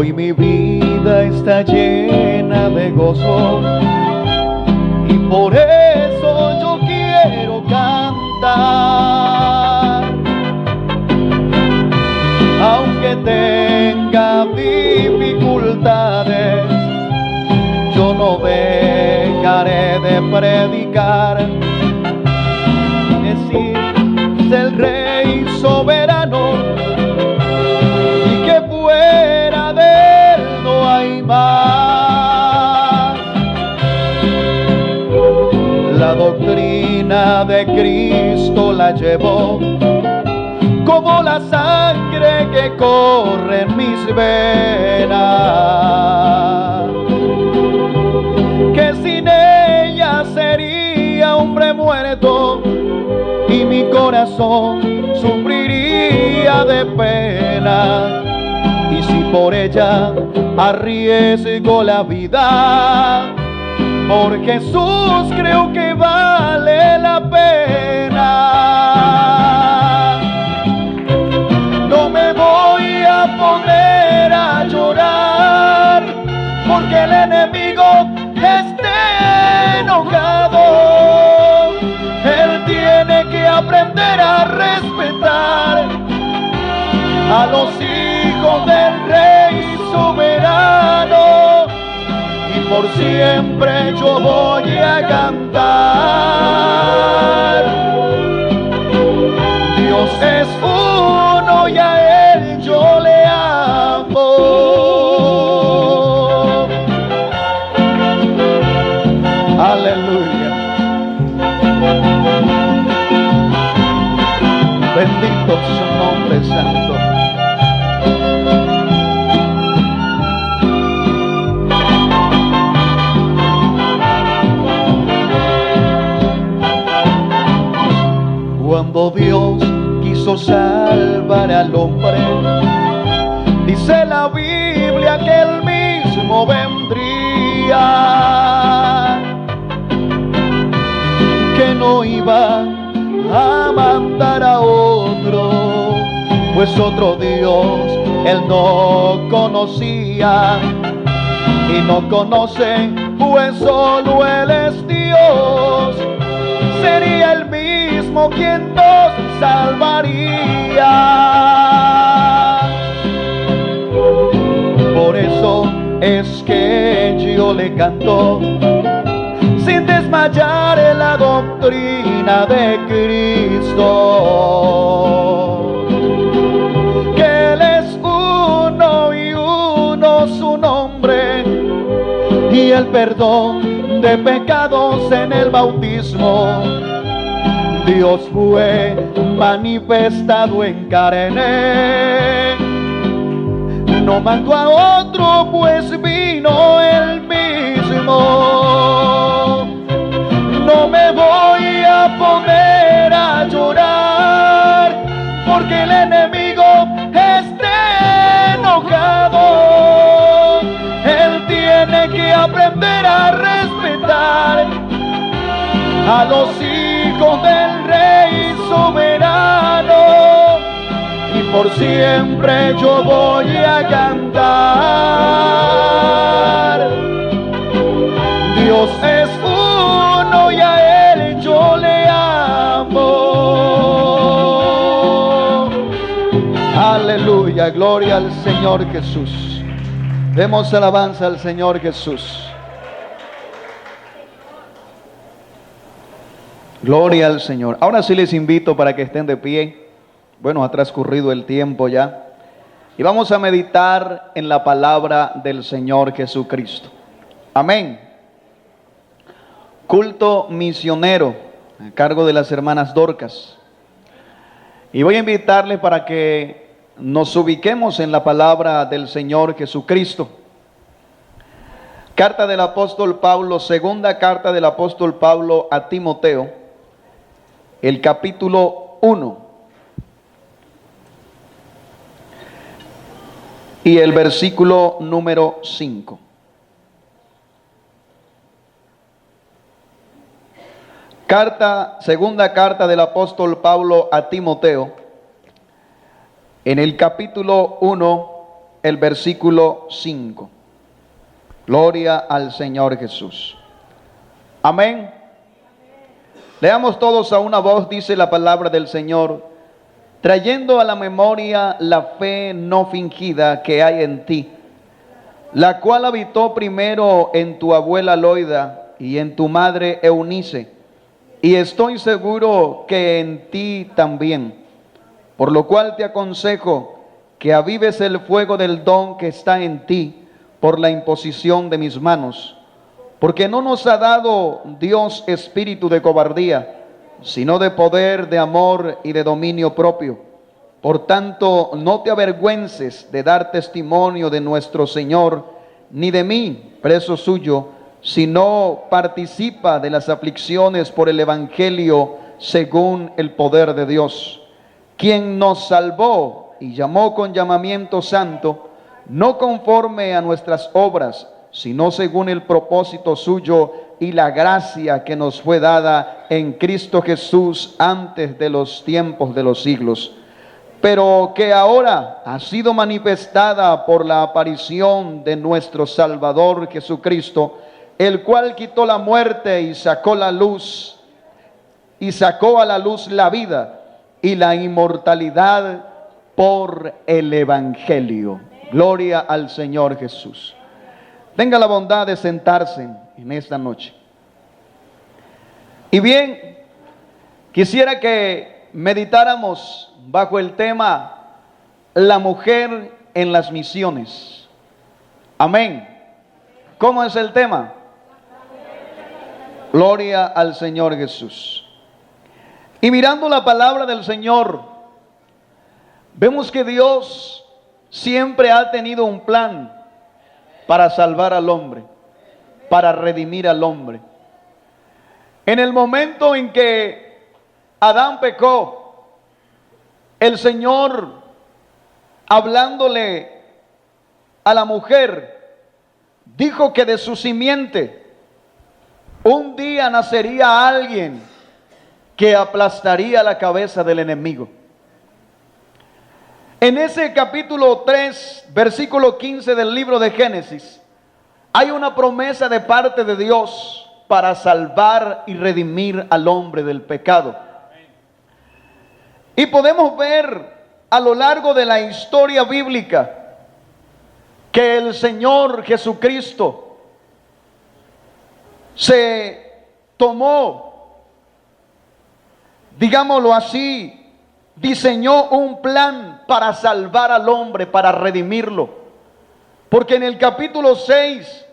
Hoy mi vida está llena de gozo y por eso yo quiero cantar. Aunque tenga dificultades, yo no dejaré de predicar. Decir, es el Rey soberano y que fuera de él no hay más. La doctrina de Cristo la llevo como la sangre que corre en mis venas, que sin ella sería hombre muerto y mi corazón sufriría de pena. Y si por ella arriesgo la vida, por Jesús creo que vale la pena. No me voy a poner a llorar porque el enemigo esté enojado. Él tiene que aprender a respetar a los hijos del Rey soberano, y por siempre yo voy a cantar. Dios es uno y a Él yo le amo. Aleluya. Bendito su nombre santo. Cuando Dios quiso salvar al hombre, dice la Biblia que Él mismo vendría, que no iba a mandar a otro, pues otro Dios Él no conocía y no conoce, pues solo Él es Dios. Sería el mismo quien nos salvaría. Por eso es que yo le canto sin desmayar en la doctrina de Cristo, que Él es uno y uno su nombre, y el perdón de pecados en el bautismo. Dios fue manifestado en carne, no mandó a otro, pues vino Él mismo. No me voy a poner a llorar porque el enemigo esté enojado. Él tiene que aprender a respetar a los hijos del Rey soberano, y por siempre yo voy a cantar. Dios es uno y a Él yo le amo. Aleluya, gloria al Señor Jesús. Demos alabanza al Señor Jesús. Gloria al Señor. Ahora sí les invito para que estén de pie. Bueno, ha transcurrido el tiempo ya. Y vamos a meditar en la palabra del Señor Jesucristo. Amén. Culto misionero a cargo de las hermanas Dorcas. Y voy a invitarles para que nos ubiquemos en la palabra del Señor Jesucristo. Carta del apóstol Pablo, segunda carta del apóstol Pablo a Timoteo, el capítulo 1 y el versículo número 5. Segunda carta del apóstol Pablo a Timoteo, en el capítulo 1 el versículo 5. Gloria al Señor Jesús. Amén. Leamos todos a una voz, dice la palabra del Señor, trayendo a la memoria la fe no fingida que hay en ti, la cual habitó primero en tu abuela Loida y en tu madre Eunice, y estoy seguro que en ti también. Por lo cual te aconsejo que avives el fuego del don que está en ti por la imposición de mis manos. Porque no nos ha dado Dios espíritu de cobardía, sino de poder, de amor y de dominio propio. Por tanto, no te avergüences de dar testimonio de nuestro Señor, ni de mí, preso suyo, sino participa de las aflicciones por el Evangelio según el poder de Dios, quien nos salvó y llamó con llamamiento santo, no conforme a nuestras obras, sino según el propósito suyo y la gracia que nos fue dada en Cristo Jesús antes de los tiempos de los siglos, pero que ahora ha sido manifestada por la aparición de nuestro Salvador Jesucristo, el cual quitó la muerte y sacó a la luz la vida y la inmortalidad por el Evangelio. Gloria al Señor Jesús. Tenga la bondad de sentarse en esta noche. Y bien, quisiera que meditáramos bajo el tema la mujer en las misiones. Amén. ¿Cómo es el tema? Gloria al Señor Jesús. Y mirando la palabra del Señor, vemos que Dios siempre ha tenido un plan para salvar al hombre, para redimir al hombre. En el momento en que Adán pecó, el Señor, hablándole a la mujer, dijo que de su simiente un día nacería alguien que aplastaría la cabeza del enemigo. En ese capítulo 3, versículo 15 del libro de Génesis, hay una promesa de parte de Dios para salvar y redimir al hombre del pecado. Y podemos ver a lo largo de la historia bíblica que el Señor Jesucristo se tomó, digámoslo así, diseñó un plan para salvar al hombre, para redimirlo. Porque en el capítulo 6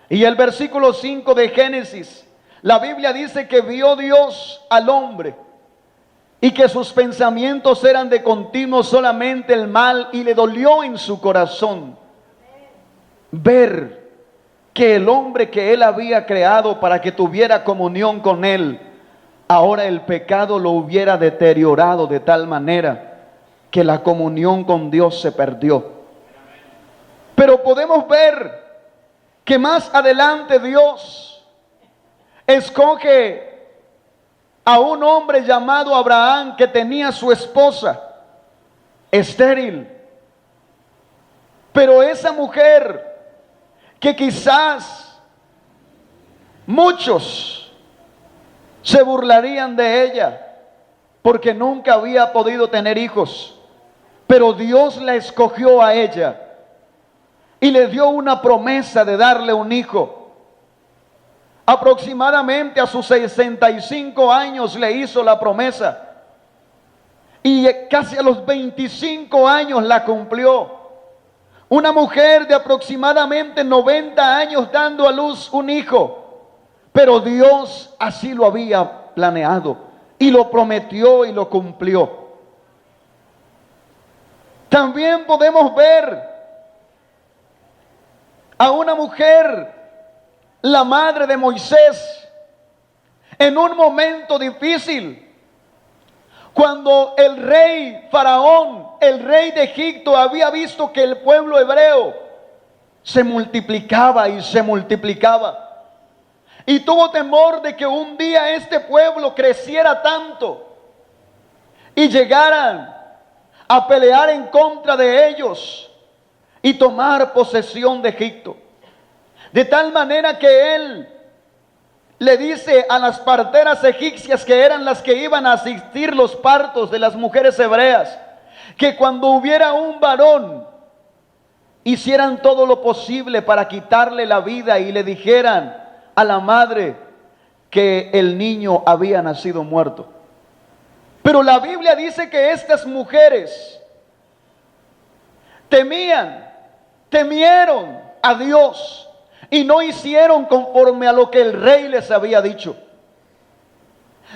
y el versículo 5 de Génesis, la Biblia dice que vio Dios al hombre y que sus pensamientos eran de continuo solamente el mal, y le dolió en su corazón ver que el hombre que él había creado para que tuviera comunión con él, ahora el pecado lo hubiera deteriorado de tal manera que la comunión con Dios se perdió. Pero podemos ver que más adelante Dios escoge a un hombre llamado Abraham, que tenía su esposa estéril. Pero esa mujer, que quizás muchos se burlarían de ella porque nunca había podido tener hijos, pero Dios la escogió a ella y le dio una promesa de darle un hijo. Aproximadamente a sus 65 años le hizo la promesa, y casi a los 25 años la cumplió. Una mujer de aproximadamente 90 años dando a luz un hijo, pero Dios así lo había planeado y lo prometió y lo cumplió. También podemos ver a una mujer, la madre de Moisés, en un momento difícil, cuando el rey Faraón, el rey de Egipto, había visto que el pueblo hebreo se multiplicaba y se multiplicaba, y tuvo temor de que un día este pueblo creciera tanto y llegaran a pelear en contra de ellos y tomar posesión de Egipto. De tal manera que él le dice a las parteras egipcias, que eran las que iban a asistir los partos de las mujeres hebreas, que cuando hubiera un varón, hicieran todo lo posible para quitarle la vida y le dijeran a la madre que el niño había nacido muerto. Pero la Biblia dice que estas mujeres temieron a Dios y no hicieron conforme a lo que el rey les había dicho.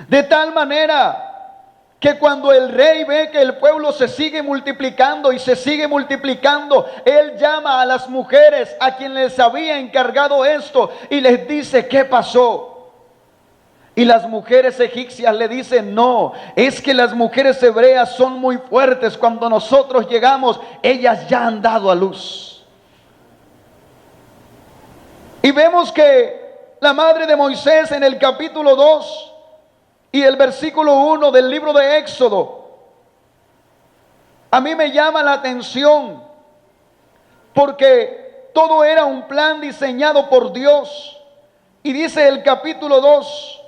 De tal manera que cuando el rey ve que el pueblo se sigue multiplicando y se sigue multiplicando, él llama a las mujeres a quien les había encargado esto y les dice: ¿qué pasó? Y las mujeres egipcias le dicen: no, es que las mujeres hebreas son muy fuertes. Cuando nosotros llegamos, ellas ya han dado a luz. Y vemos que la madre de Moisés, en el capítulo 2 y el versículo 1 del libro de Éxodo, a mí me llama la atención, porque todo era un plan diseñado por Dios. Y dice el capítulo 2: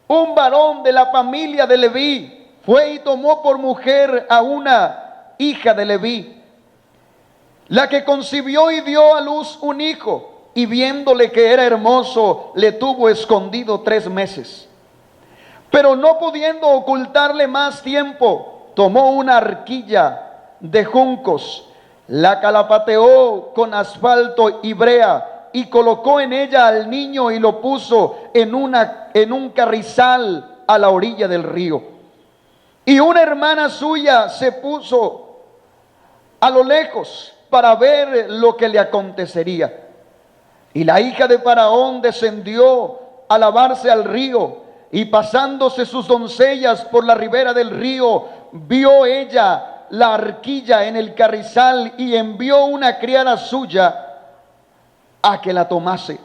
un varón de la familia de Leví fue y tomó por mujer a una hija de Leví, la que concibió y dio a luz un hijo, y viéndole que era hermoso, le tuvo escondido 3 meses. Pero no pudiendo ocultarle más tiempo, tomó una arquilla de juncos, la calapateó con asfalto y brea, y colocó en ella al niño y lo puso en un carrizal a la orilla del río. Y una hermana suya se puso a lo lejos para ver lo que le acontecería. Y la hija de Faraón descendió a lavarse al río, y pasándose sus doncellas por la ribera del río, vio ella la arquilla en el carrizal, y envió una criada suya a que la tomase.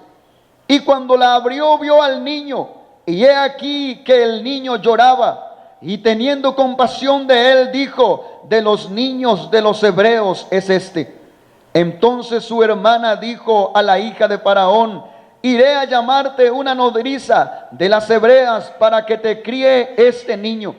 Y cuando la abrió, vio al niño, y he aquí que el niño lloraba, y teniendo compasión de él, dijo: de los niños de los hebreos es este. Entonces su hermana dijo a la hija de Faraón: iré a llamarte una nodriza de las hebreas para que te críe este niño.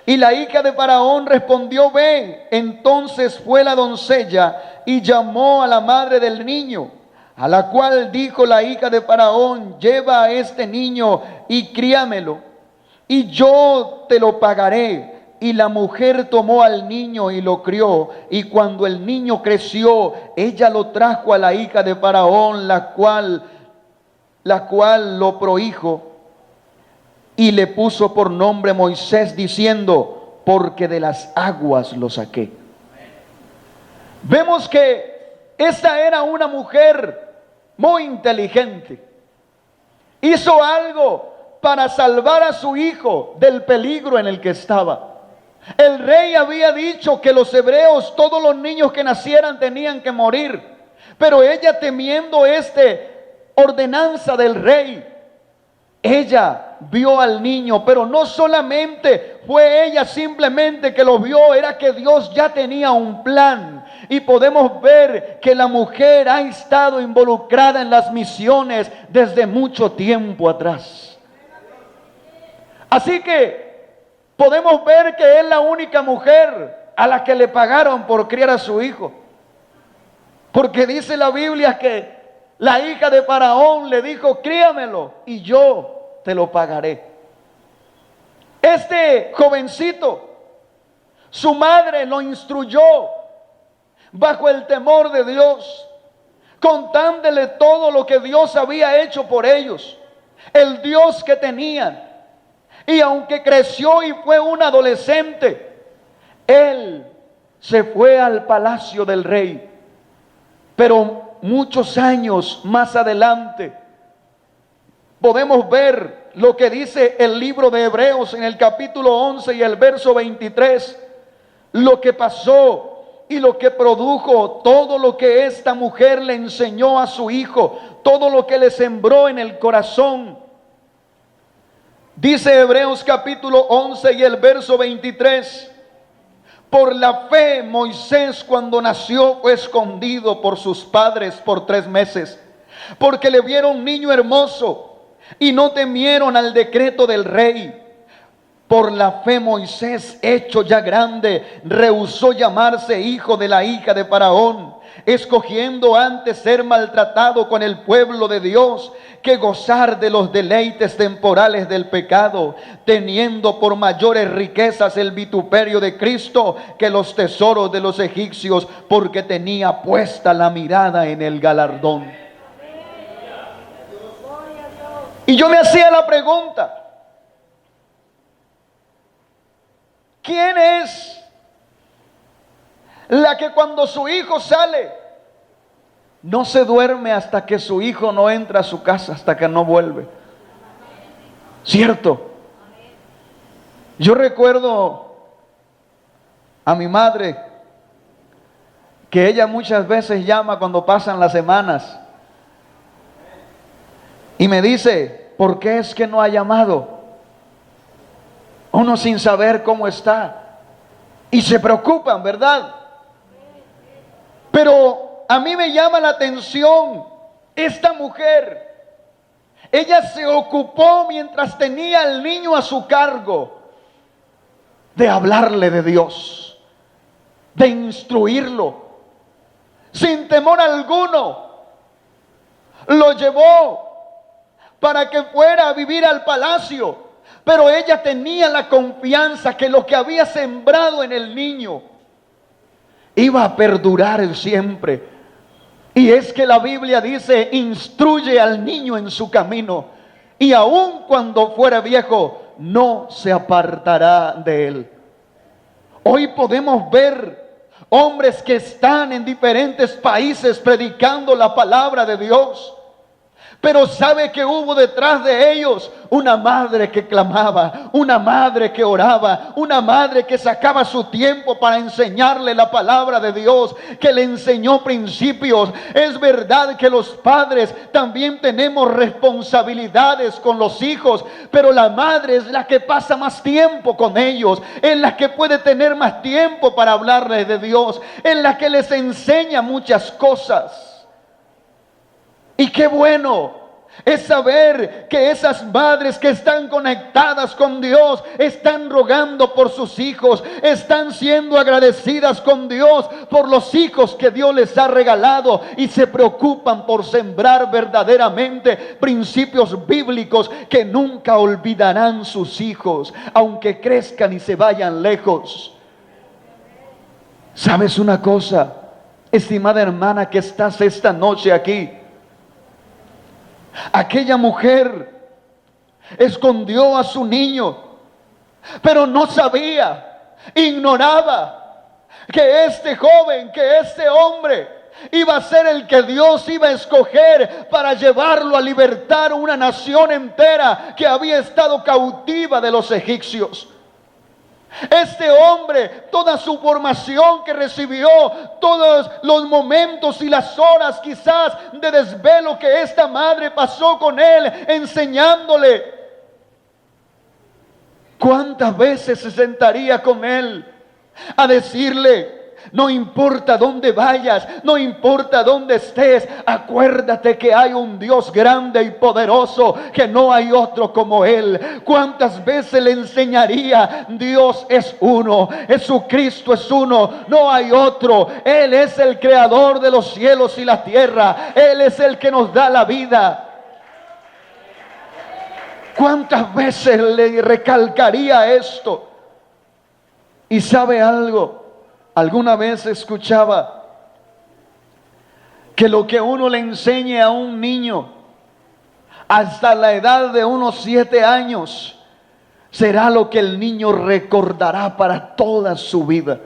Y la hija de Faraón respondió: ve. Entonces fue la doncella y llamó a la madre del niño, a la cual dijo la hija de Faraón: lleva a este niño y críamelo, y yo te lo pagaré. Y la mujer tomó al niño y lo crió, y cuando el niño creció, ella lo trajo a la hija de Faraón, la cual lo prohijo y le puso por nombre Moisés, diciendo: porque de las aguas lo saqué. Vemos que esta era una mujer muy inteligente. Hizo algo para salvar a su hijo del peligro en el que estaba. El rey había dicho que los hebreos, todos los niños que nacieran tenían que morir. Pero ella, temiendo ordenanza del rey, ella vio al niño. Pero no solamente fue ella simplemente que lo vio, era que Dios ya tenía un plan. Y podemos ver que la mujer ha estado involucrada en las misiones desde mucho tiempo atrás. Así que podemos ver que es la única mujer a la que le pagaron por criar a su hijo. Porque dice la Biblia que la hija de Faraón le dijo: críamelo y yo te lo pagaré. Este jovencito, su madre lo instruyó bajo el temor de Dios, contándole todo lo que Dios había hecho por ellos, el Dios que tenían. Y aunque creció y fue un adolescente, él se fue al palacio del rey. Pero muchos años más adelante podemos ver lo que dice el libro de Hebreos en el capítulo 11 y el verso 23, lo que pasó y lo que produjo, todo lo que esta mujer le enseñó a su hijo, todo lo que le sembró en el corazón. Dice Hebreos capítulo 11 y el verso 23: Por la fe, Moisés, cuando nació, fue escondido por sus padres por 3 meses, porque le vieron niño hermoso y no temieron al decreto del rey. Por la fe, Moisés, hecho ya grande, rehusó llamarse hijo de la hija de Faraón, escogiendo antes ser maltratado con el pueblo de Dios que gozar de los deleites temporales del pecado, teniendo por mayores riquezas el vituperio de Cristo que los tesoros de los egipcios, porque tenía puesta la mirada en el galardón. Y yo me hacía la pregunta: ¿quién es la que cuando su hijo sale no se duerme hasta que su hijo no entra a su casa, hasta que no vuelve? ¿Cierto? Yo recuerdo a mi madre, que ella muchas veces llama cuando pasan las semanas y me dice: ¿por qué es que no ha llamado? Uno sin saber cómo está, y se preocupan, ¿verdad? Pero a mí me llama la atención esta mujer. Ella se ocupó, mientras tenía al niño a su cargo, de hablarle de Dios, de instruirlo, sin temor alguno. Lo llevó para que fuera a vivir al palacio, pero ella tenía la confianza que lo que había sembrado en el niño iba a perdurar siempre. Y es que la Biblia dice: instruye al niño en su camino, y aun cuando fuera viejo, no se apartará de él. Hoy podemos ver hombres que están en diferentes países predicando la palabra de Dios, pero ¿sabe que hubo detrás de ellos? Una madre que clamaba, una madre que oraba, una madre que sacaba su tiempo para enseñarle la palabra de Dios, que le enseñó principios. Es verdad que los padres también tenemos responsabilidades con los hijos, pero la madre es la que pasa más tiempo con ellos, es la que puede tener más tiempo para hablarles de Dios, es la que les enseña muchas cosas. Y qué bueno es saber que esas madres que están conectadas con Dios están rogando por sus hijos, están siendo agradecidas con Dios por los hijos que Dios les ha regalado, y se preocupan por sembrar verdaderamente principios bíblicos que nunca olvidarán sus hijos, aunque crezcan y se vayan lejos. ¿Sabes una cosa, estimada hermana que estás esta noche aquí? Aquella mujer escondió a su niño, pero no sabía, ignoraba que este joven, que este hombre iba a ser el que Dios iba a escoger para llevarlo a libertar una nación entera que había estado cautiva de los egipcios. Este hombre, toda su formación que recibió, todos los momentos y las horas quizás de desvelo que esta madre pasó con él enseñándole, ¿cuántas veces se sentaría con él a decirle: no importa dónde vayas, no importa dónde estés, acuérdate que hay un Dios grande y poderoso, que no hay otro como Él? ¿Cuántas veces le enseñaría: Dios es uno, Jesucristo es uno, no hay otro, Él es el creador de los cielos y la tierra, Él es el que nos da la vida? ¿Cuántas veces le recalcaría esto? Y ¿sabe algo? Alguna vez escuchaba que lo que uno le enseñe a un niño hasta la edad de unos 7 años será lo que el niño recordará para toda su vida.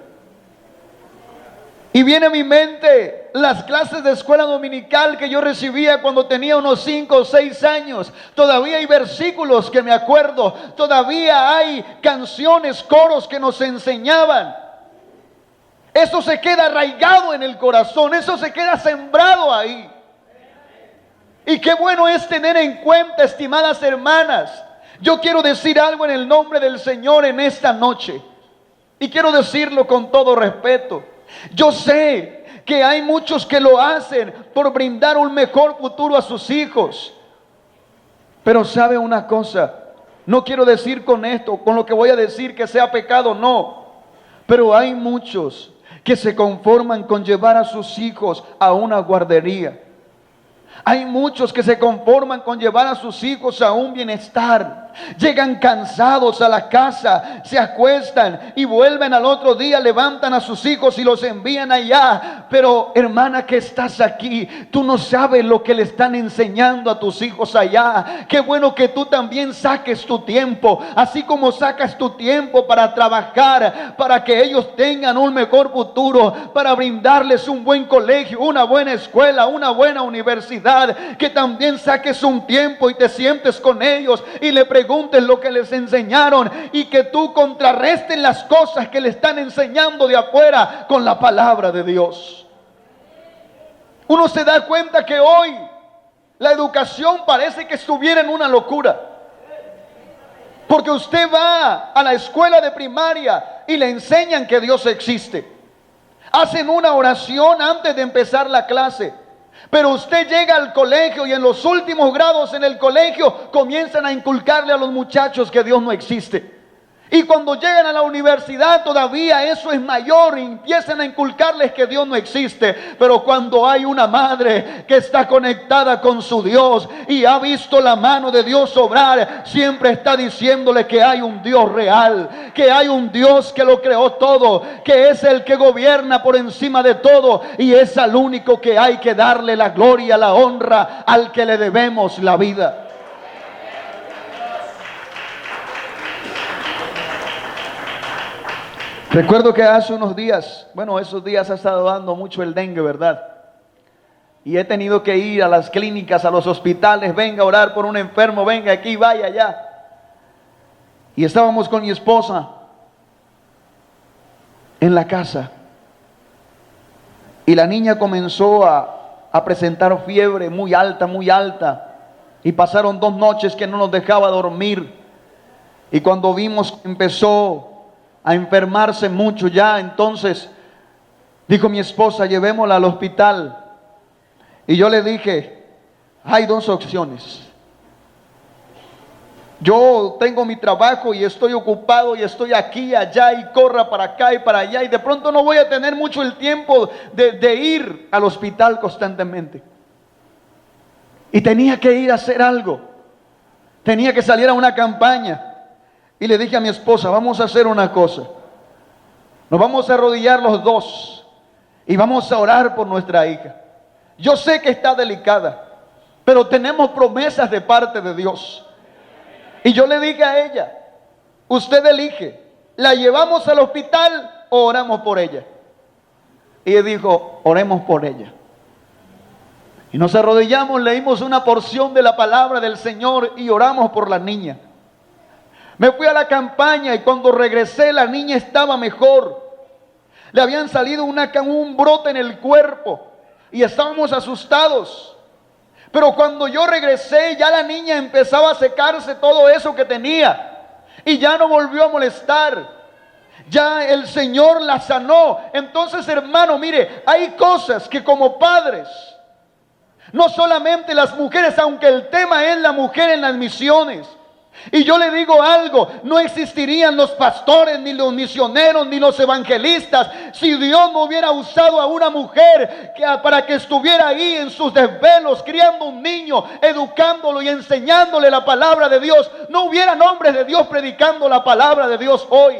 Y viene a mi mente las clases de escuela dominical que yo recibía cuando tenía unos 5 o 6 años. Todavía hay versículos que me acuerdo, todavía hay canciones, coros que nos enseñaban. Eso se queda arraigado en el corazón, eso se queda sembrado ahí. Y qué bueno es tener en cuenta, estimadas hermanas. Yo quiero decir algo en el nombre del Señor en esta noche. Y quiero decirlo con todo respeto. Yo sé que hay muchos que lo hacen por brindar un mejor futuro a sus hijos. Pero sabe una cosa, no quiero decir con esto, con lo que voy a decir, que sea pecado, no. Pero hay muchos que se conforman con llevar a sus hijos a una guardería. Hay muchos que se conforman con llevar a sus hijos a un bienestar. Llegan cansados a la casa, se acuestan y vuelven al otro día, levantan a sus hijos y los envían allá. Pero hermana que estás aquí, tú no sabes lo que le están enseñando a tus hijos allá. Qué bueno que tú también saques tu tiempo, así como sacas tu tiempo para trabajar, para que ellos tengan un mejor futuro, para brindarles un buen colegio, una buena escuela, una buena universidad. Que también saques un tiempo y te sientes con ellos y le preguntes lo que les enseñaron, y que tú contrarrestes las cosas que le están enseñando de afuera con la palabra de Dios. Uno se da cuenta que hoy la educación parece que estuviera en una locura, porque usted va a la escuela de primaria y le enseñan que Dios existe. Hacen una oración antes de empezar la clase. Pero usted llega al colegio y en los últimos grados en el colegio comienzan a inculcarle a los muchachos que Dios no existe. Y cuando llegan a la universidad todavía eso es mayor, y empiezan a inculcarles que Dios no existe. Pero cuando hay una madre que está conectada con su Dios y ha visto la mano de Dios obrar, siempre está diciéndole que hay un Dios real, que hay un Dios que lo creó todo, que es el que gobierna por encima de todo, y es al único que hay que darle la gloria, la honra, al que le debemos la vida. Recuerdo que hace unos días, esos días ha estado dando mucho el dengue, ¿verdad? Y he tenido que ir a las clínicas, a los hospitales, venga a orar por un enfermo, venga aquí, vaya allá. Y estábamos con mi esposa en la casa. Y la niña comenzó a presentar fiebre muy alta, muy alta. Y pasaron 2 noches que no nos dejaba dormir. Y cuando vimos que empezó a enfermarse mucho ya, entonces dijo mi esposa, llevémosla al hospital. Y yo le dije, hay 2 opciones. Yo tengo mi trabajo y estoy ocupado y estoy aquí y allá y corra para acá y para allá, y de pronto no voy a tener mucho el tiempo de ir al hospital constantemente. Y tenía que ir a hacer algo, tenía que salir a una campaña. Y le dije a mi esposa, vamos a hacer una cosa. Nos vamos a arrodillar los 2 y vamos a orar por nuestra hija. Yo sé que está delicada, pero tenemos promesas de parte de Dios. Y yo le dije a ella, usted elige, ¿la llevamos al hospital o oramos por ella? Y ella dijo, oremos por ella. Y nos arrodillamos, leímos una porción de la palabra del Señor y oramos por la niña. Me fui a la campaña y cuando regresé la niña estaba mejor. Le habían salido un brote en el cuerpo y estábamos asustados. Pero cuando yo regresé ya la niña empezaba a secarse todo eso que tenía y ya no volvió a molestar. Ya el Señor la sanó. Entonces, hermano, mire, hay cosas que como padres, no solamente las mujeres, aunque el tema es la mujer en las misiones. Y yo le digo algo, no existirían los pastores, ni los misioneros, ni los evangelistas, si Dios no hubiera usado a una mujer para que estuviera ahí en sus desvelos, criando un niño, educándolo y enseñándole la palabra de Dios. No hubieran hombres de Dios predicando la palabra de Dios hoy.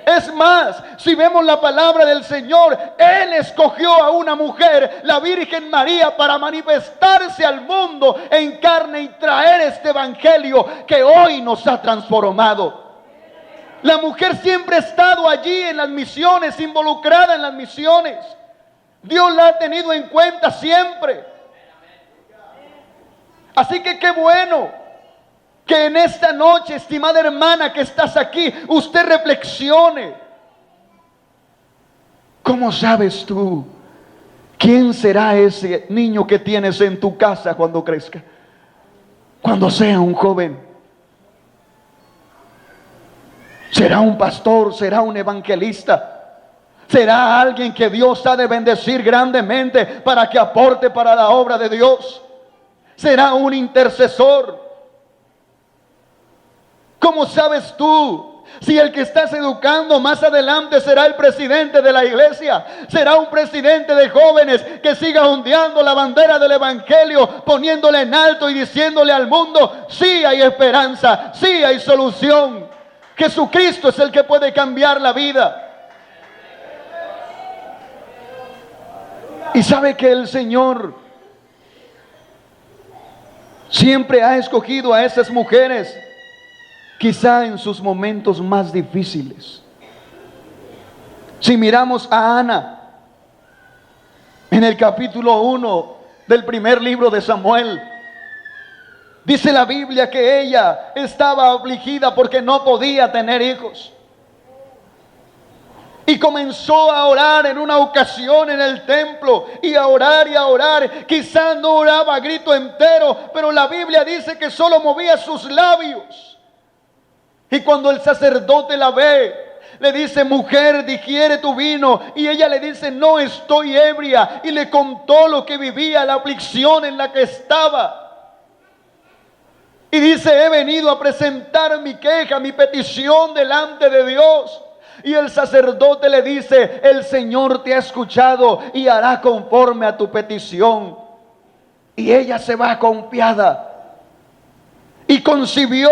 Es más, si vemos la palabra del Señor, Él escogió a una mujer, la Virgen María, para manifestarse al mundo en carne y traer este evangelio que hoy nos ha transformado. La mujer siempre ha estado allí en las misiones, involucrada en las misiones. Dios la ha tenido en cuenta siempre. Así que qué bueno que en esta noche, estimada hermana que estás aquí, usted reflexione. ¿Cómo sabes tú quién será ese niño que tienes en tu casa cuando crezca? Cuando sea un joven. Será un pastor, será un evangelista. Será alguien que Dios ha de bendecir grandemente para que aporte para la obra de Dios. Será un intercesor. ¿Cómo sabes tú si el que estás educando más adelante será el presidente de la iglesia? Será un presidente de jóvenes que siga ondeando la bandera del evangelio, poniéndole en alto y diciéndole al mundo: sí hay esperanza, sí hay solución. Jesucristo es el que puede cambiar la vida. Y sabe que el Señor siempre ha escogido a esas mujeres, quizá en sus momentos más difíciles. Si miramos a Ana, en el capítulo 1 del primer libro de Samuel, dice la Biblia que ella estaba afligida porque no podía tener hijos. Y comenzó a orar en una ocasión en el templo, y a orar y a orar. Quizás no oraba a grito entero, pero la Biblia dice que solo movía sus labios. Y cuando el sacerdote la ve, le dice: mujer, digiere tu vino. Y ella le dice: no estoy ebria. Y le contó lo que vivía, la aflicción en la que estaba. Y dice: he venido a presentar mi queja, mi petición delante de Dios. Y el sacerdote le dice: el Señor te ha escuchado y hará conforme a tu petición. Y ella se va confiada y concibió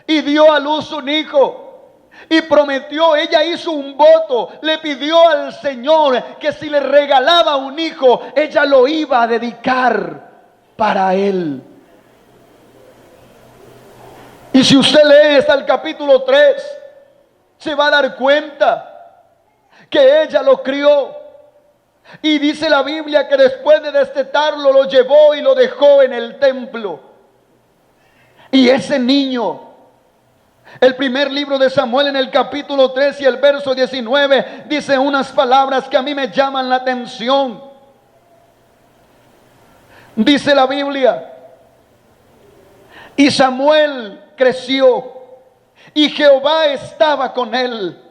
y dio a luz un hijo. Y prometió, ella hizo un voto, le pidió al Señor que si le regalaba un hijo, ella lo iba a dedicar para él. Y si usted lee hasta el capítulo 3, se va a dar cuenta que ella lo crió. Y dice la Biblia que después de destetarlo, lo llevó y lo dejó en el templo. Y ese niño, el primer libro de Samuel en el capítulo 3 y el verso 19, dice unas palabras que a mí me llaman la atención. Dice la Biblia: y Samuel creció, y Jehová estaba con él,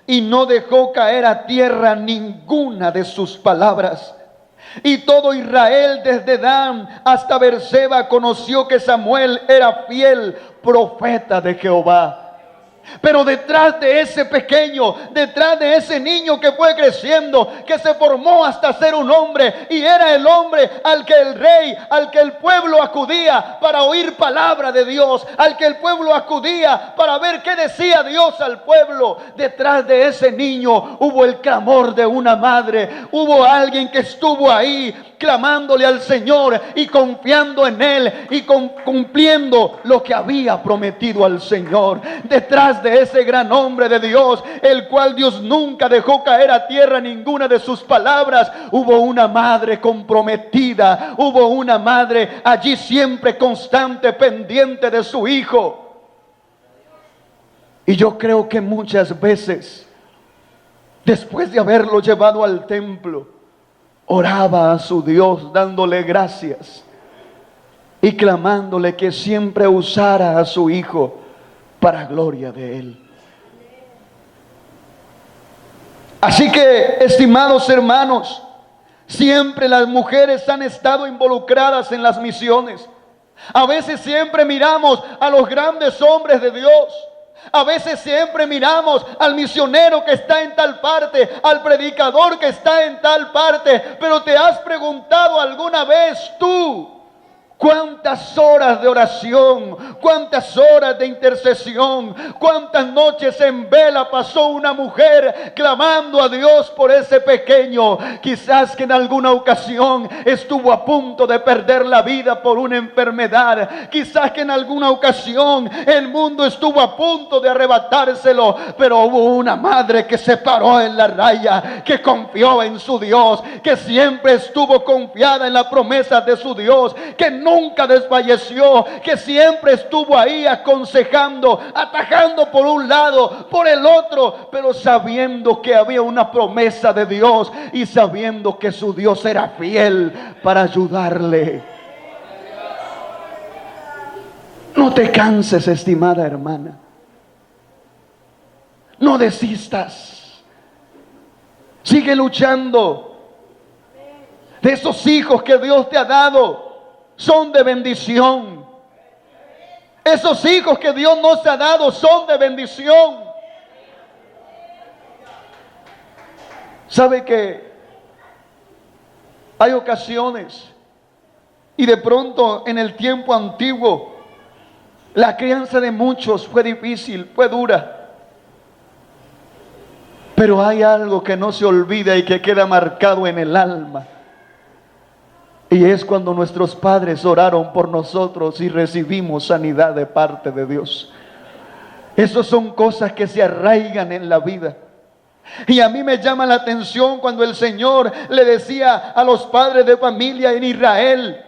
y no dejó caer a tierra ninguna de sus palabras. Y todo Israel, desde Dan hasta Beerseba, conoció que Samuel era fiel profeta de Jehová. Pero detrás de ese pequeño, detrás de ese niño que fue creciendo, que se formó hasta ser un hombre, y era el hombre al que el rey, al que el pueblo acudía para oír palabra de Dios, al que el pueblo acudía para ver qué decía Dios al pueblo. Detrás de ese niño hubo el clamor de una madre, hubo alguien que estuvo ahí clamándole al Señor y confiando en Él y cumpliendo lo que había prometido al Señor. Detrás de ese gran hombre de Dios, el cual Dios nunca dejó caer a tierra ninguna de sus palabras, hubo una madre comprometida, hubo una madre allí siempre constante, pendiente de su hijo. Y yo creo que muchas veces, después de haberlo llevado al templo, oraba a su Dios dándole gracias y clamándole que siempre usara a su hijo para gloria de Él. Así que, estimados hermanos, siempre las mujeres han estado involucradas en las misiones. A veces siempre miramos a los grandes hombres de Dios. A veces siempre miramos al misionero que está en tal parte, al predicador que está en tal parte. Pero ¿te has preguntado alguna vez tú cuántas horas de oración, cuántas horas de intercesión, cuántas noches en vela pasó una mujer clamando a Dios por ese pequeño? Quizás que en alguna ocasión estuvo a punto de perder la vida por una enfermedad. Quizás que en alguna ocasión el mundo estuvo a punto de arrebatárselo, pero hubo una madre que se paró en la raya, que confió en su Dios, que siempre estuvo confiada en la promesa de su Dios, que nunca desfalleció, que siempre estuvo ahí aconsejando, atajando por un lado, por el otro, pero sabiendo que había una promesa de Dios y sabiendo que su Dios era fiel para ayudarle. No te canses, estimada hermana. No desistas. Sigue luchando. De esos hijos que Dios te ha dado, son de bendición. Esos hijos que Dios nos ha dado son de bendición. ¿Sabe que hay ocasiones y de pronto en el tiempo antiguo la crianza de muchos fue difícil, fue dura? Pero hay algo que no se olvida y que queda marcado en el alma. Y es cuando nuestros padres oraron por nosotros y recibimos sanidad de parte de Dios. Esas son cosas que se arraigan en la vida. Y a mí me llama la atención cuando el Señor le decía a los padres de familia en Israel,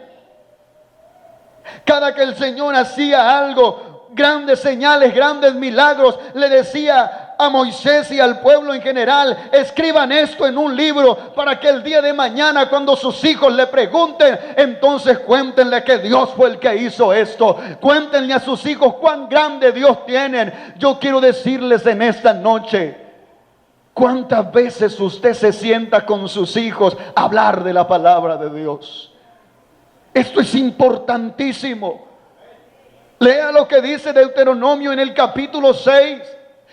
cada que el Señor hacía algo, grandes señales, grandes milagros, le decía a Moisés y al pueblo en general: escriban esto en un libro para que el día de mañana, cuando sus hijos le pregunten, entonces cuéntenle que Dios fue el que hizo esto. Cuéntenle a sus hijos cuán grande Dios tienen. Yo quiero decirles en esta noche, ¿cuántas veces usted se sienta con sus hijos a hablar de la palabra de Dios? Esto es importantísimo. Lea lo que dice Deuteronomio en el capítulo 6.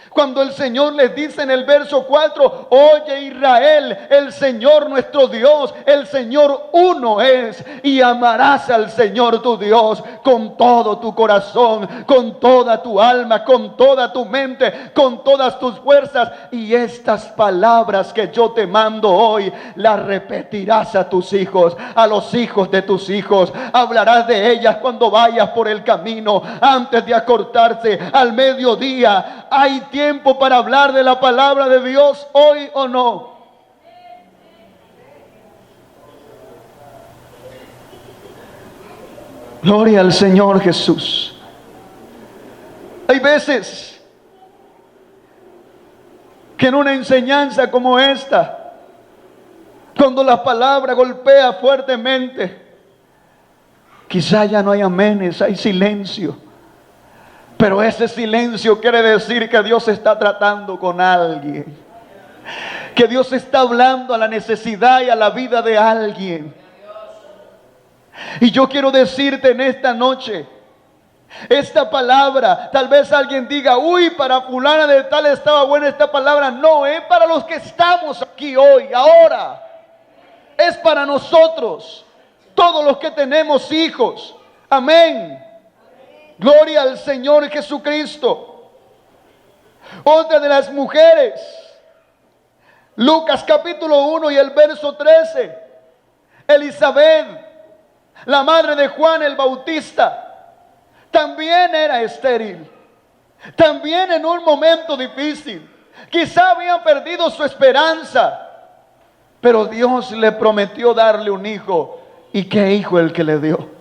Cuando el Señor les dice en el verso 4: oye Israel, el Señor nuestro Dios, el Señor uno es, y amarás al Señor tu Dios con todo tu corazón, con toda tu alma, con toda tu mente, con todas tus fuerzas. Y estas palabras que yo te mando hoy, las repetirás a tus hijos, a los hijos de tus hijos. Hablarás de ellas cuando vayas por el camino, antes de acostarse, al mediodía. Hay tiempo para hablar de la palabra de Dios hoy o no. Gloria al Señor Jesús. Hay veces que en una enseñanza como esta, cuando la palabra golpea fuertemente, quizá ya no hay amenes, hay silencio. Pero ese silencio quiere decir que Dios está tratando con alguien, que Dios está hablando a la necesidad y a la vida de alguien. Y yo quiero decirte en esta noche, esta palabra, tal vez alguien diga: uy, para fulana de tal estaba buena esta palabra. No, es para los que estamos aquí hoy, ahora. Es para nosotros, todos los que tenemos hijos. Amén. Gloria al Señor Jesucristo. Otra de las mujeres, Lucas capítulo 1 y el verso 13. Elizabeth, la madre de Juan el Bautista, también era estéril. También en un momento difícil. Quizá habían perdido su esperanza, pero Dios le prometió darle un hijo. ¿Y qué hijo el que le dio?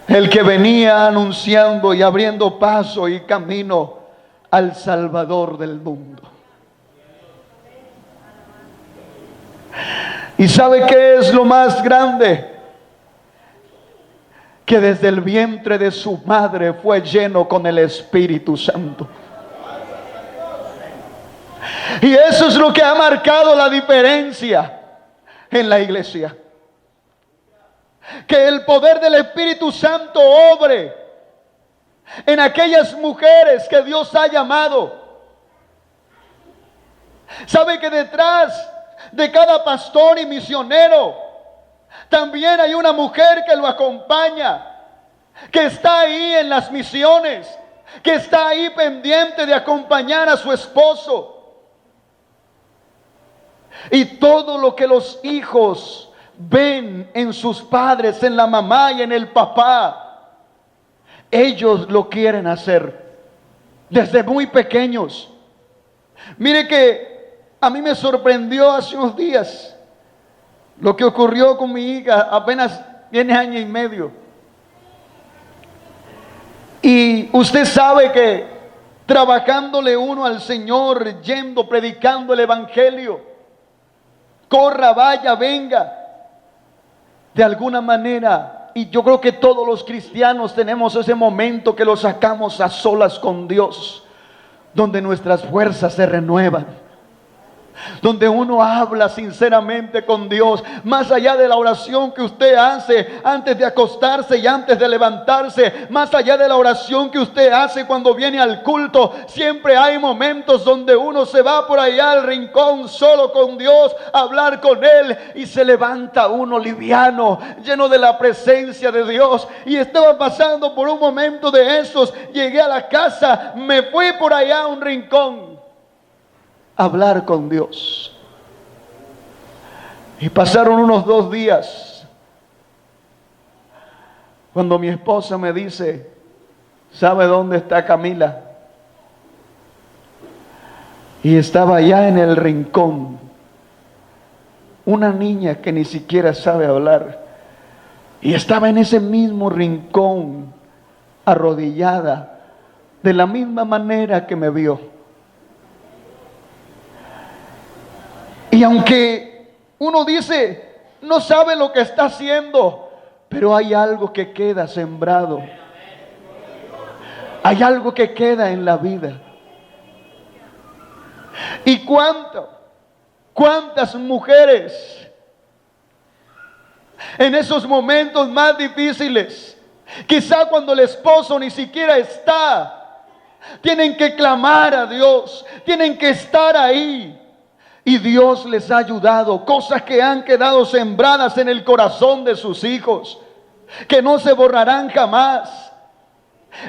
El que venía anunciando y abriendo paso y camino al Salvador del mundo. ¿Y sabe qué es lo más grande? Que desde el vientre de su madre fue lleno con el Espíritu Santo. Y eso es lo que ha marcado la diferencia en la iglesia. Que el poder del Espíritu Santo obre en aquellas mujeres que Dios ha llamado. ¿Sabe que detrás de cada pastor y misionero también hay una mujer que lo acompaña, que está ahí en las misiones, que está ahí pendiente de acompañar a su esposo? Y todo lo que los hijos ven en sus padres, en la mamá y en el papá, ellos lo quieren hacer desde muy pequeños. Mire que a mí me sorprendió hace unos días lo que ocurrió con mi hija. Apenas tiene año y medio. Y usted sabe que trabajándole uno al Señor, yendo, predicando el Evangelio, corra, vaya, venga, de alguna manera y yo creo que todos los cristianos tenemos ese momento que lo sacamos a solas con Dios, donde nuestras fuerzas se renuevan, donde uno habla sinceramente con Dios, más allá de la oración que usted hace antes de acostarse y antes de levantarse, más allá de la oración que usted hace cuando viene al culto. Siempre hay momentos donde uno se va por allá al rincón solo con Dios, a hablar con Él, y se levanta uno liviano, lleno de la presencia de Dios. Y estaba pasando por un momento de esos, llegué a la casa, me fui por allá a un rincón hablar con Dios. Y pasaron unos 2 días cuando mi esposa me dice: ¿sabe dónde está Camila? Y estaba allá en el rincón, una niña que ni siquiera sabe hablar, y estaba en ese mismo rincón, arrodillada, de la misma manera que me vio. Y aunque uno dice, no sabe lo que está haciendo, pero hay algo que queda sembrado. Hay algo que queda en la vida. ¿Y cuántas mujeres en esos momentos más difíciles, quizá cuando el esposo ni siquiera está, tienen que clamar a Dios, tienen que estar ahí? Y Dios les ha ayudado, cosas que han quedado sembradas en el corazón de sus hijos, que no se borrarán jamás.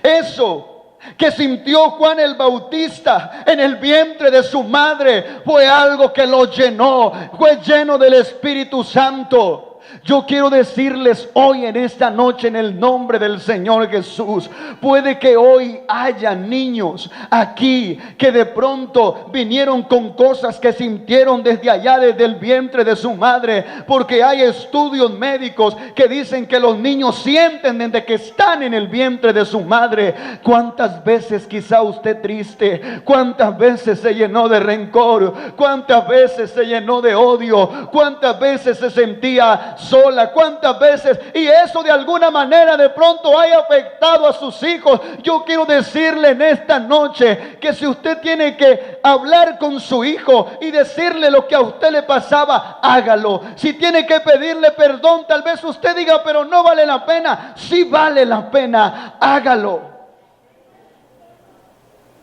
Eso que sintió Juan el Bautista en el vientre de su madre fue algo que lo llenó, fue lleno del Espíritu Santo. Yo quiero decirles hoy en esta noche, en el nombre del Señor Jesús, puede que hoy haya niños aquí que de pronto vinieron con cosas que sintieron desde allá, desde el vientre de su madre, porque hay estudios médicos que dicen que los niños sienten desde que están en el vientre de su madre. ¿Cuántas veces quizá usted triste? ¿Cuántas veces se llenó de rencor? ¿Cuántas veces se llenó de odio? ¿Cuántas veces se sentía sola? ¿Cuántas veces? Y eso de alguna manera de pronto haya afectado a sus hijos. Yo quiero decirle en esta noche que si usted tiene que hablar con su hijo y decirle lo que a usted le pasaba, hágalo. Si tiene que pedirle perdón, tal vez usted diga, pero no vale la pena. Sí vale la pena, hágalo.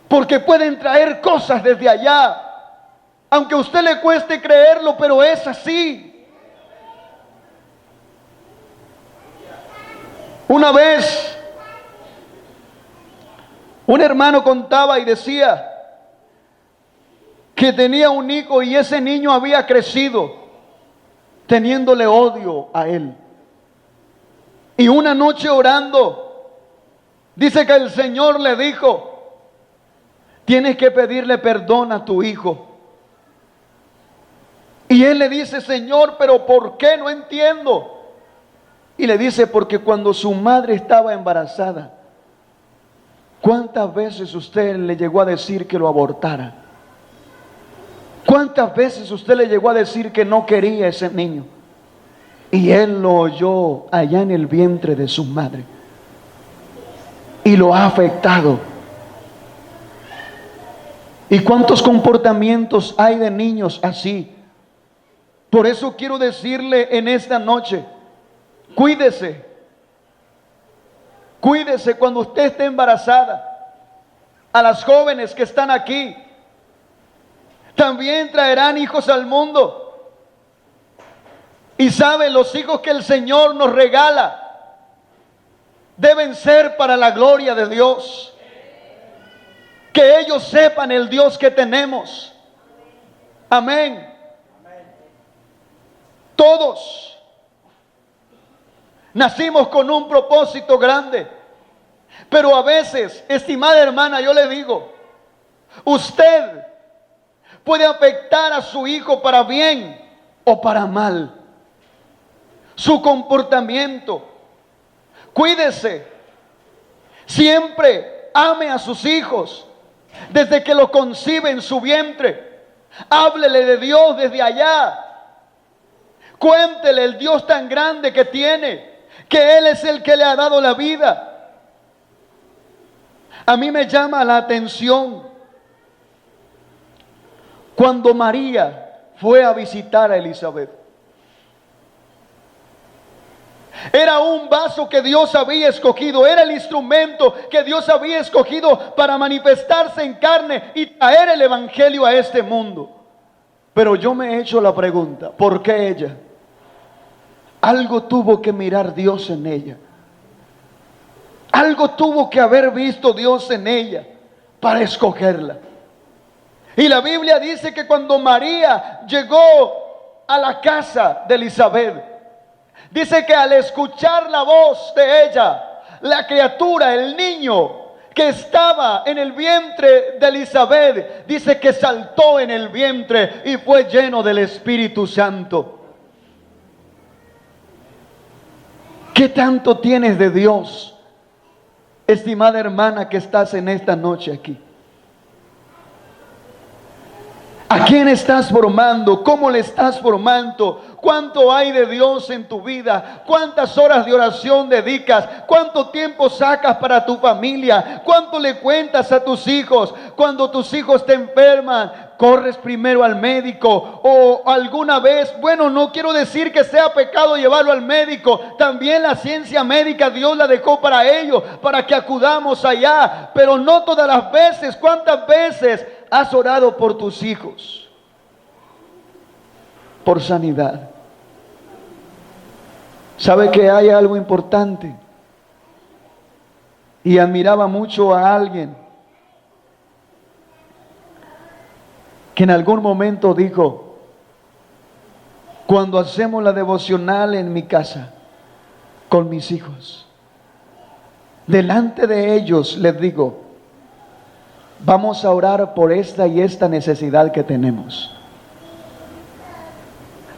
Porque pueden traer cosas desde allá, aunque a usted le cueste creerlo, pero es así. Una vez, un hermano contaba y decía que tenía un hijo y ese niño había crecido teniéndole odio a él. Y una noche orando, dice que el Señor le dijo: tienes que pedirle perdón a tu hijo. Y él le dice: Señor, pero ¿por qué? No entiendo. Y le dice: porque cuando su madre estaba embarazada, ¿cuántas veces usted le llegó a decir que lo abortara? ¿Cuántas veces usted le llegó a decir que no quería ese niño? Y él lo oyó allá en el vientre de su madre. Y lo ha afectado. ¿Y cuántos comportamientos hay de niños así? Por eso quiero decirle en esta noche: cuídese. Cuídese cuando usted esté embarazada. A las jóvenes que están aquí, también traerán hijos al mundo. Y sabe, los hijos que el Señor nos regala deben ser para la gloria de Dios. Que ellos sepan el Dios que tenemos. Amén. Todos nacimos con un propósito grande, pero a veces, estimada hermana, yo le digo, usted puede afectar a su hijo para bien o para mal. Su comportamiento. Cuídese. Siempre ame a sus hijos desde que lo concibe en su vientre. Háblele de Dios desde allá. Cuéntele el Dios tan grande que tiene. que Él es el que le ha dado la vida. A mí me llama la atención cuando María fue a visitar a Elizabeth. Era un vaso que Dios había escogido, era el instrumento que Dios había escogido para manifestarse en carne y traer el evangelio a este mundo. Pero yo me he hecho la pregunta, ¿por qué ella? Algo tuvo que mirar Dios en ella. Algo tuvo que haber visto Dios en ella para escogerla. Y la Biblia dice que cuando María llegó a la casa de Elizabeth, dice que al escuchar la voz de ella, la criatura, el niño que estaba en el vientre de Elizabeth, dice que saltó en el vientre y fue lleno del Espíritu Santo. ¿Qué tanto tienes de Dios, estimada hermana que estás en esta noche aquí? ¿A quién estás formando? ¿Cómo le estás formando? ¿Cuánto hay de Dios en tu vida? ¿Cuántas horas de oración dedicas? ¿Cuánto tiempo sacas para tu familia? ¿Cuánto le cuentas a tus hijos? Cuando tus hijos te enferman, corres primero al médico. O alguna vez, bueno, no quiero decir que sea pecado llevarlo al médico. También la ciencia médica Dios la dejó para ello, para que acudamos allá. Pero no todas las veces. ¿Cuántas veces has orado por tus hijos? Por sanidad. ¿Sabe que hay algo importante? Y admiraba mucho a alguien que en algún momento dijo: cuando hacemos la devocional en mi casa con mis hijos, delante de ellos les digo: vamos a orar por esta y esta necesidad que tenemos.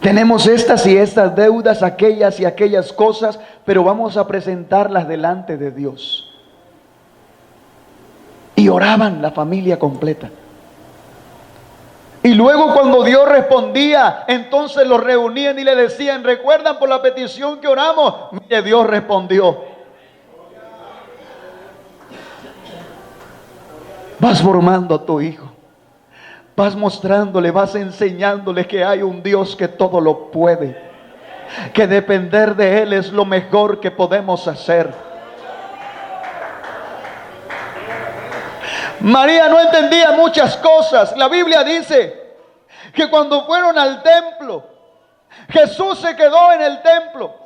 Tenemos estas y estas deudas, aquellas y aquellas cosas, pero vamos a presentarlas delante de Dios. Y oraban la familia completa. Y luego cuando Dios respondía, entonces los reunían y le decían: ¿recuerdan por la petición que oramos? Mire, Dios respondió. Vas formando a tu hijo. Vas mostrándole, vas enseñándole que hay un Dios que todo lo puede. Que depender de Él es lo mejor que podemos hacer. María no entendía muchas cosas. La Biblia dice que cuando fueron al templo, Jesús se quedó en el templo.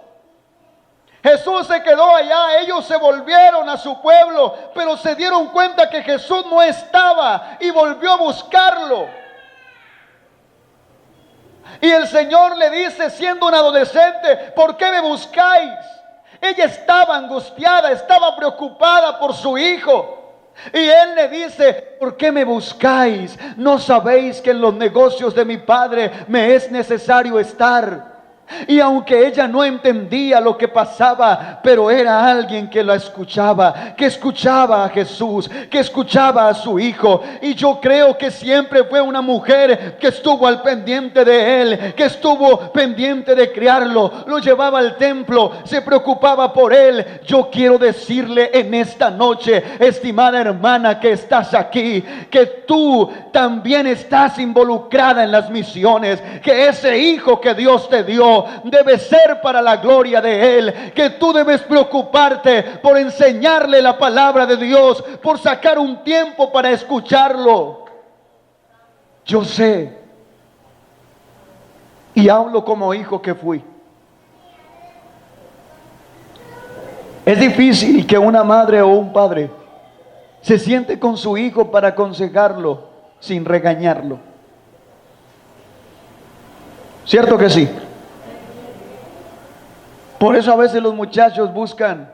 Jesús se quedó allá, ellos se volvieron a su pueblo, pero se dieron cuenta que Jesús no estaba y volvió a buscarlo. Y el Señor le dice, siendo un adolescente: ¿por qué me buscáis? Ella estaba angustiada, estaba preocupada por su hijo. Y Él le dice: ¿por qué me buscáis? ¿No sabéis que en los negocios de mi Padre me es necesario estar? Y aunque ella no entendía lo que pasaba, pero era alguien que la escuchaba, que escuchaba a Jesús, que escuchaba a su hijo. Y yo creo que siempre fue una mujer que estuvo al pendiente de él, que estuvo pendiente de criarlo, lo llevaba al templo, se preocupaba por él. Yo quiero decirle en esta noche, estimada hermana que estás aquí, que tú también estás involucrada en las misiones, que ese hijo que Dios te dio debe ser para la gloria de Él, que tú debes preocuparte por enseñarle la palabra de Dios, por sacar un tiempo para escucharlo. Yo sé, y hablo como hijo que fui, es difícil que una madre o un padre se siente con su hijo para aconsejarlo sin regañarlo. ¿Cierto que sí? Por eso a veces los muchachos buscan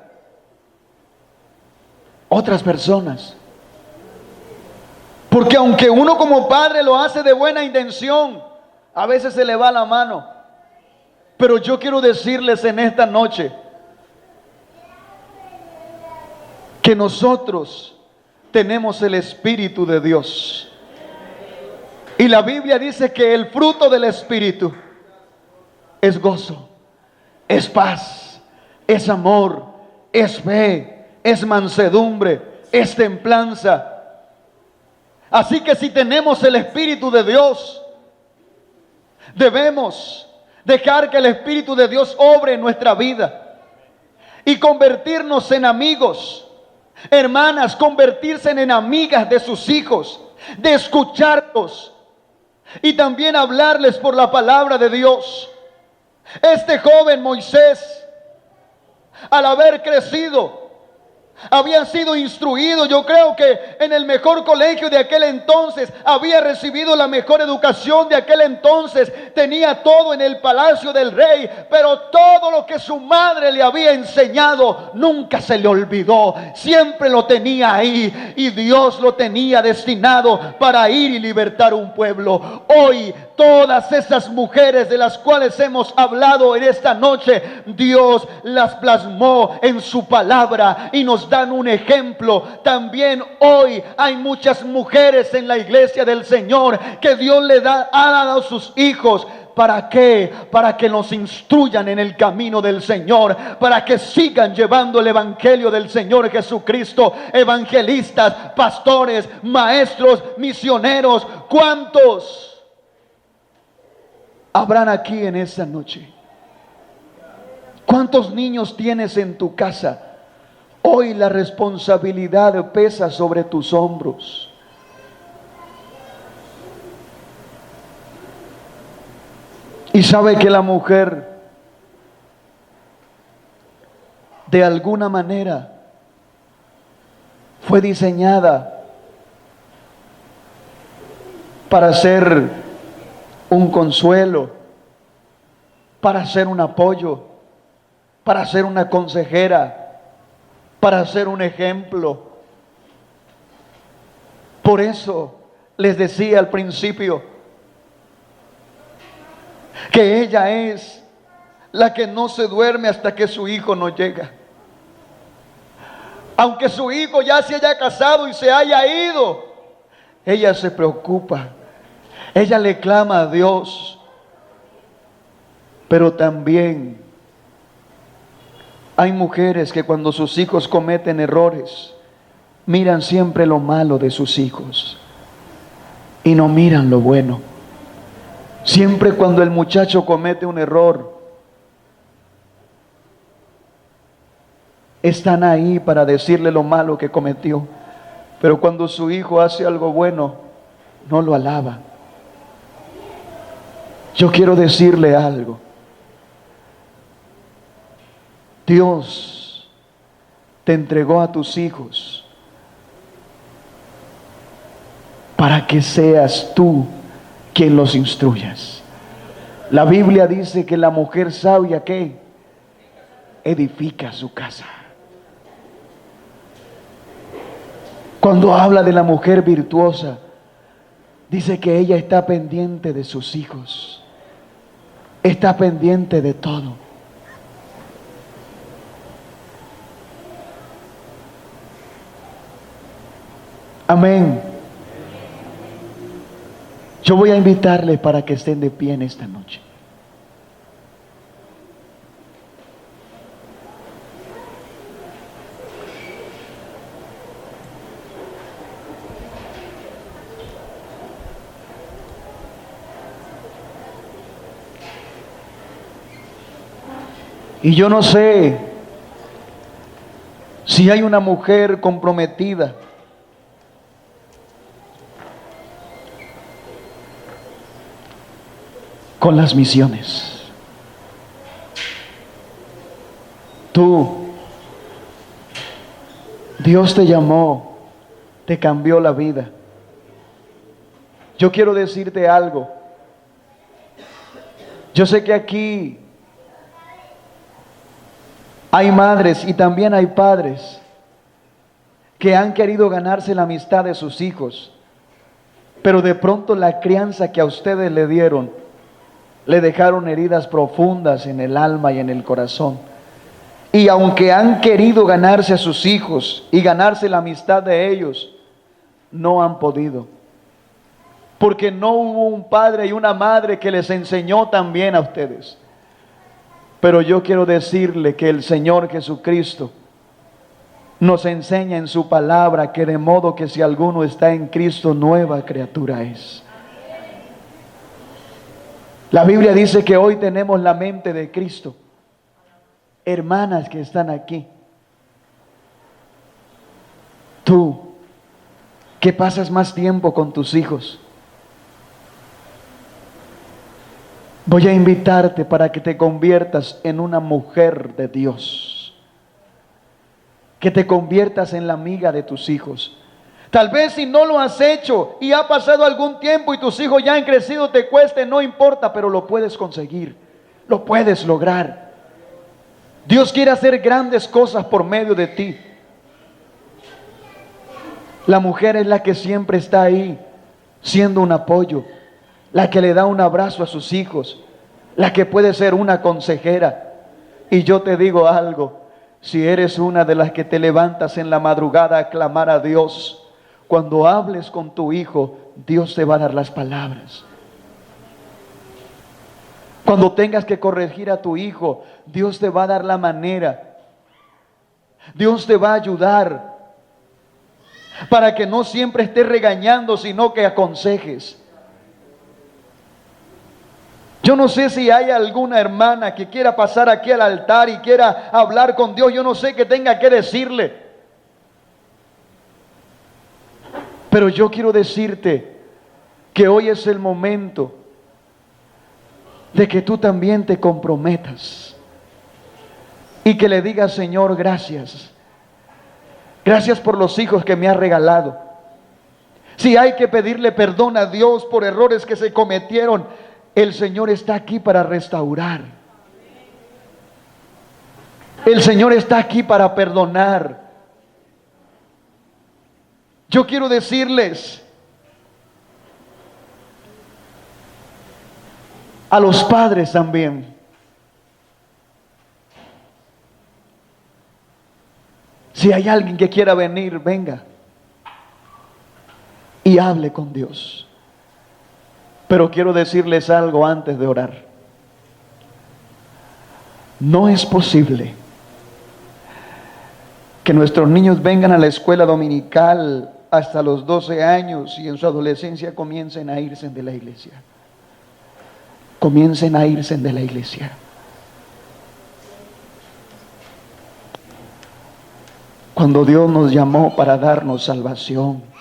otras personas. Porque aunque uno como padre lo hace de buena intención, a veces se le va la mano. Pero yo quiero decirles en esta noche que nosotros tenemos el Espíritu de Dios. Y la Biblia dice que el fruto del Espíritu es gozo, es paz, es amor, es fe, es mansedumbre, es templanza. Así que si tenemos el Espíritu de Dios, debemos dejar que el Espíritu de Dios obre en nuestra vida y convertirnos en amigos. Hermanas, convertirse en amigas de sus hijos, de escucharlos y también hablarles por la palabra de Dios. Este joven Moisés, al haber crecido, había sido instruido, yo creo que en el mejor colegio de aquel entonces, había recibido la mejor educación de aquel entonces, tenía todo en el palacio del rey, pero todo lo que su madre le había enseñado nunca se le olvidó, siempre lo tenía ahí, y Dios lo tenía destinado para ir y libertar un pueblo. Hoy todas esas mujeres de las cuales hemos hablado en esta noche, Dios las plasmó en su palabra y nos dan un ejemplo. También hoy hay muchas mujeres en la iglesia del Señor que Dios ha dado a sus hijos. ¿Para qué? Para que nos instruyan en el camino del Señor, para que sigan llevando el evangelio del Señor Jesucristo. Evangelistas, pastores, maestros, misioneros. ¿Cuántos habrán aquí en esta noche? ¿Cuántos niños tienes en tu casa? Hoy la responsabilidad pesa sobre tus hombros. Y sabe que la mujer, de alguna manera, fue diseñada para ser un consuelo, para ser un apoyo, para ser una consejera, para ser un ejemplo. Por eso les decía al principio que ella es la que no se duerme hasta que su hijo no llega. Aunque su hijo ya se haya casado y se haya ido, ella se preocupa, ella le clama a Dios. Pero también hay mujeres que cuando sus hijos cometen errores, miran siempre lo malo de sus hijos y no miran lo bueno. Siempre cuando el muchacho comete un error, están ahí para decirle lo malo que cometió. Pero cuando su hijo hace algo bueno, no lo alaba. Yo quiero decirle algo. Dios te entregó a tus hijos para que seas tú quien los instruyas. La Biblia dice que la mujer sabia, ¿qué? Edifica su casa. Cuando habla de la mujer virtuosa, dice que ella está pendiente de sus hijos, está pendiente de todo. Amén. Yo voy a invitarles para que estén de pie en esta noche. Y yo no sé si hay una mujer comprometida con las misiones. Tú, Dios te llamó, te cambió la vida. Yo quiero decirte algo. Yo sé que aquí hay madres y también hay padres que han querido ganarse la amistad de sus hijos, pero de pronto la crianza que a ustedes le dieron le dejaron heridas profundas en el alma y en el corazón. Y aunque han querido ganarse a sus hijos y ganarse la amistad de ellos, no han podido. Porque no hubo un padre y una madre que les enseñó también a ustedes. Pero yo quiero decirle que el Señor Jesucristo nos enseña en su palabra que de modo que si alguno está en Cristo, nueva criatura es. La Biblia dice que hoy tenemos la mente de Cristo. Hermanas que están aquí, tú que pasas más tiempo con tus hijos, voy a invitarte para que te conviertas en una mujer de Dios, que te conviertas en la amiga de tus hijos. Tal vez si no lo has hecho y ha pasado algún tiempo y tus hijos ya han crecido, te cueste, no importa, pero lo puedes conseguir, lo puedes lograr. Dios quiere hacer grandes cosas por medio de ti. La mujer es la que siempre está ahí, siendo un apoyo, la que le da un abrazo a sus hijos, la que puede ser una consejera. Y yo te digo algo, si eres una de las que te levantas en la madrugada a clamar a Dios, cuando hables con tu hijo, Dios te va a dar las palabras. Cuando tengas que corregir a tu hijo, Dios te va a dar la manera. Dios te va a ayudar para que no siempre estés regañando, sino que aconsejes. Yo no sé si hay alguna hermana que quiera pasar aquí al altar y quiera hablar con Dios. Yo no sé qué tenga que decirle. Pero yo quiero decirte que hoy es el momento de que tú también te comprometas y que le digas: Señor, gracias. Gracias por los hijos que me has regalado. Si hay que pedirle perdón a Dios por errores que se cometieron, el Señor está aquí para restaurar. El Señor está aquí para perdonar. Yo quiero decirles a los padres también, si hay alguien que quiera venir, venga y hable con Dios. Pero quiero decirles algo antes de orar. No es posible que nuestros niños vengan a la escuela dominical hasta los 12 años y en su adolescencia comiencen a irse de la iglesia. Comiencen a irse de la iglesia. Cuando Dios nos llamó para darnos salvación,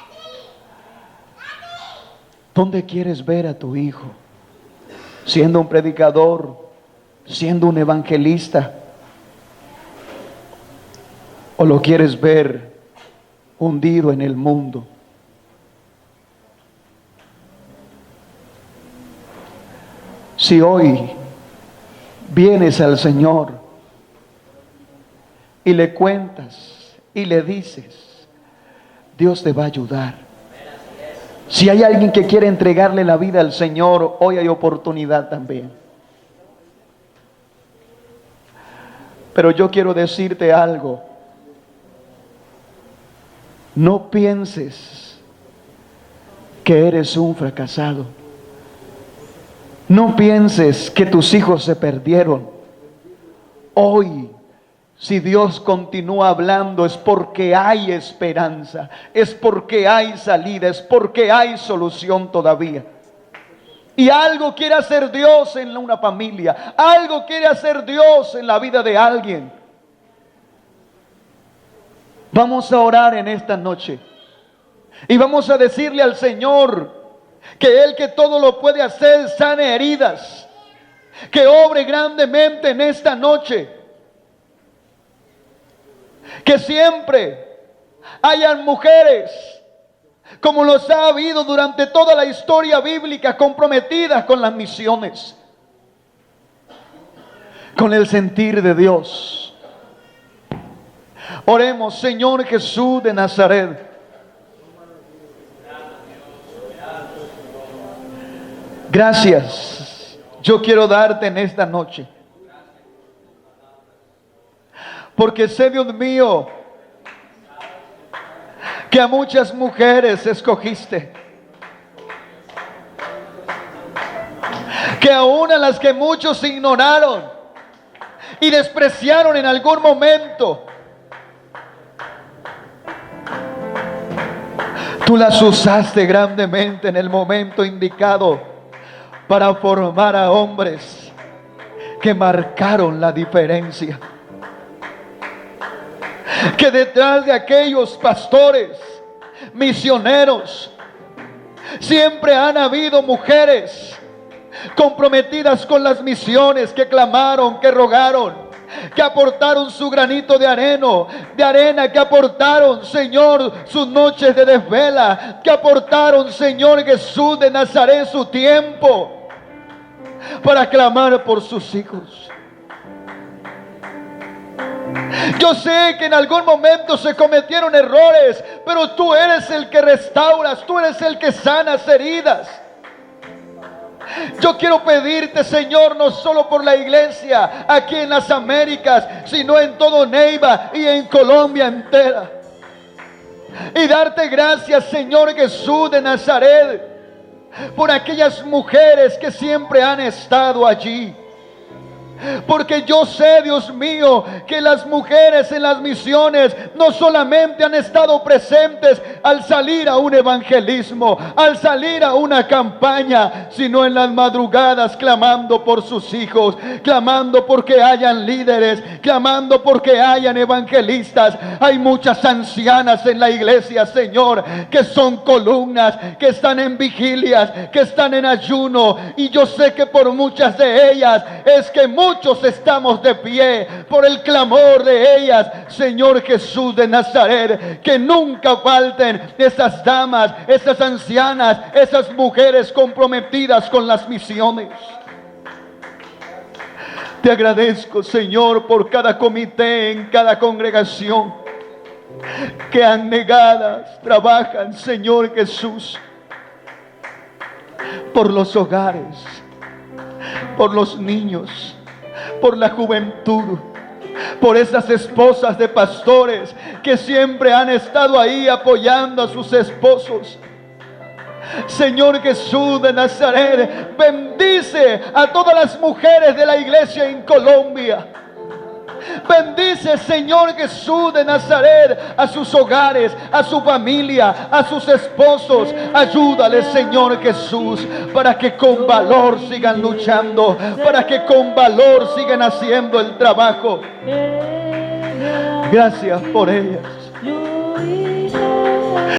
¿dónde quieres ver a tu hijo? ¿Siendo un predicador? ¿Siendo un evangelista? ¿O lo quieres ver hundido en el mundo? Si hoy vienes al Señor y le cuentas y le dices, Dios te va a ayudar. Si hay alguien que quiere entregarle la vida al Señor, hoy hay oportunidad también. Pero yo quiero decirte algo. No pienses que eres un fracasado. No pienses que tus hijos se perdieron. Hoy, si Dios continúa hablando, es porque hay esperanza, es porque hay salida, es porque hay solución todavía. Y algo quiere hacer Dios en una familia, algo quiere hacer Dios en la vida de alguien. Vamos a orar en esta noche y vamos a decirle al Señor que Él, que todo lo puede hacer, sane heridas, que obre grandemente en esta noche, que siempre hayan mujeres, como los ha habido durante toda la historia bíblica, comprometidas con las misiones, con el sentir de Dios. Oremos. Señor Jesús de Nazaret, gracias. Yo quiero darte en esta noche, porque sé, Dios mío, que a muchas mujeres escogiste, que aún a las que muchos ignoraron, y despreciaron en algún momento, tú las usaste grandemente en el momento indicado para formar a hombres que marcaron la diferencia. Que detrás de aquellos pastores, misioneros, siempre han habido mujeres comprometidas con las misiones, que clamaron, que rogaron, que aportaron su granito de arena, que aportaron, Señor, sus noches de desvela, que aportaron, Señor Jesús de Nazaret, su tiempo para clamar por sus hijos. Yo sé que en algún momento se cometieron errores, pero tú eres el que restauras, tú eres el que sanas heridas. Yo quiero pedirte, Señor, no solo por la iglesia aquí en las Américas, sino en todo Neiva y en Colombia entera. Y darte gracias, Señor Jesús de Nazaret, por aquellas mujeres que siempre han estado allí. Porque yo sé, Dios mío, que las mujeres en las misiones no solamente han estado presentes al salir a un evangelismo, al salir a una campaña, sino en las madrugadas clamando por sus hijos, clamando porque hayan líderes, clamando porque hayan evangelistas. Hay muchas ancianas en la iglesia, Señor, que son columnas, que están en vigilias, que están en ayuno, y yo sé que por muchas de ellas es que muchos estamos de pie por el clamor de ellas. Señor Jesús de Nazaret, que nunca falten esas damas, esas ancianas, esas mujeres comprometidas con las misiones. Te agradezco, Señor, por cada comité en cada congregación que abnegadas trabajan, Señor Jesús, por los hogares, por los niños, por la juventud, por esas esposas de pastores que siempre han estado ahí apoyando a sus esposos. Señor Jesús de Nazaret, bendice a todas las mujeres de la iglesia en Colombia. Bendice, Señor Jesús de Nazaret, a sus hogares, a su familia, a sus esposos. Ayúdales, Señor Jesús, para que con valor sigan luchando, para que con valor sigan haciendo el trabajo. Gracias por ellas.